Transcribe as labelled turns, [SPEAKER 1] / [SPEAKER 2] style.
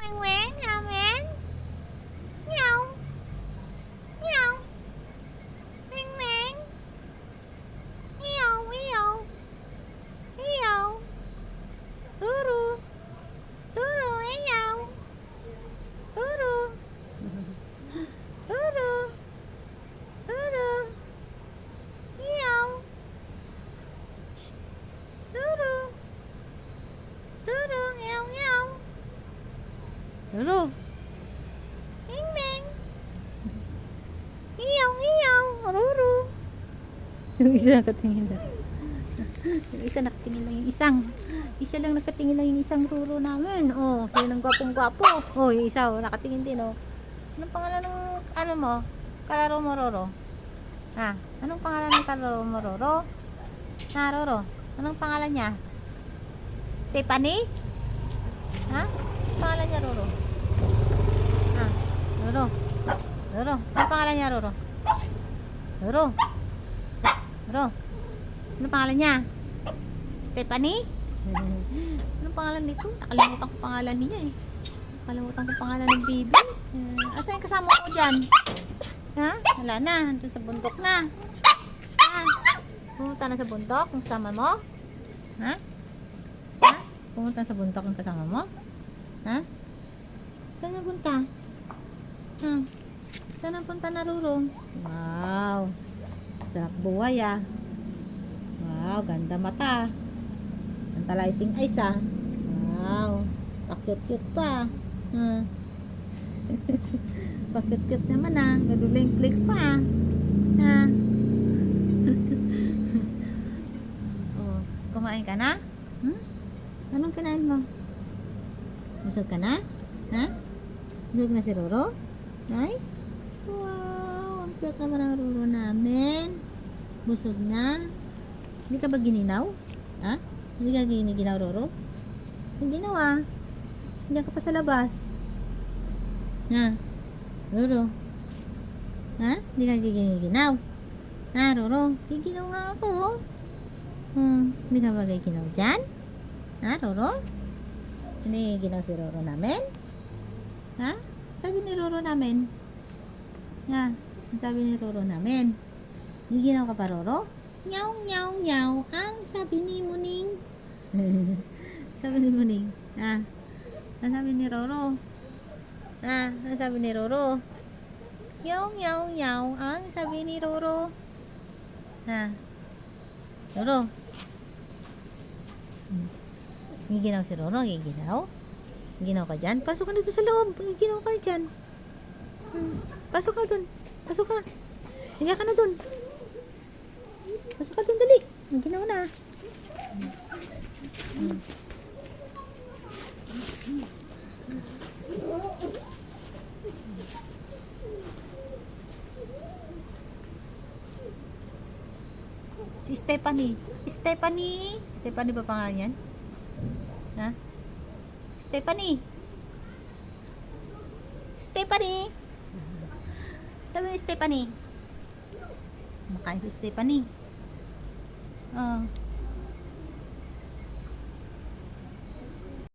[SPEAKER 1] Weng weng, amen. Meow. Meow. Weng weng. Meow, meow. Meow. Ruru. Ruru, meow. Ruru. Ruru. Ruru. Meow. Shh. Ruru. Ruru, meow, meow. Ruru. Ming ming. Meow, meow. Ruru. Yung isa nakatingin lang. Yung isa nakatingin lang yung isang. Isa lang nakatingin lang yung isang Ruru namin. Oh, yun ang gwapong-gwapo. Oh, yung isa oh, nakatingin din oh. Anong pangalan ng ano mo? Kalaro mo, Roro? Ha? Anong pangalan ng kalaro mo, Roro? Ha, Roro? Anong pangalan niya? Stephanie? Ha? Anong pangalan niya, Roro? Ha? Roro? Roro? Anong pangalan niya, Roro? Roro? Roro? Anong pangalan niya? Stephanie? Anong pangalan nito? Nakalimutan ko pangalan niya eh. Nakalimutan ko pangalan ng baby. Asa yung kasama ko dyan? Ha? Wala na. Doon sa bundok na. Ha? Pumunta na sa bundok yung kasama mo? Ha? Ha? Pumunta sa bundok yung kasama mo? Ha? Saan na punta? Ha? Saan na punta na, Ruro? Wow! Sarap buhay ah. Wow, ganda mata. Tantalizing eyes ah. Wow. Pa-cute-cute pa. Pa-cute-cute naman ah. Nag-blink-blink pa. Ha? Oh, kumain ka na? Anong kinain mo? Busog ka na? Ha? Busog na si Roro? Ay? Wow, ang cute naman ang Roro namin. Busog na. Hindi ka ba gininaw? Ha? Hindi ka gininaw, Roro? Hindi ginaw ah. Hindi ka pa sa labas. Ha? Roro? Ha? Hindi ka giginaw? Ha, Roro? Giginaw nga ako. Hindi ka ba giginaw dyan? Ha, Roro? Hindi giginaw si Roro namin? Ha? Sabi ni Roro namin? Ha? Sabi ni Roro namin? Giginaw ka pa, Roro? Nyaw, nyaw, nyaw. Ang sabi ni Muning. Sabi ni Muning. Ah. Ang sabi ni Roro. Ah. Ang sabi ni Roro. Nyaw, nyaw, nyaw. Ang sabi ni Roro. Ah. Roro. Giginaw si Roro. Giginaw? Giginaw ka dyan? Pasok ka na doon sa loob. Giginaw ka dyan. Pasok ka doon. Pasok ka. Higa ka na doon. Pasok ka dun, dali. Ginaw na. Si Stephanie. Stephanie. Stephanie ba pangalan yan? Ha? Stephanie. Stephanie. Sabi ni Stephanie. Makain si Stephanie. Oh.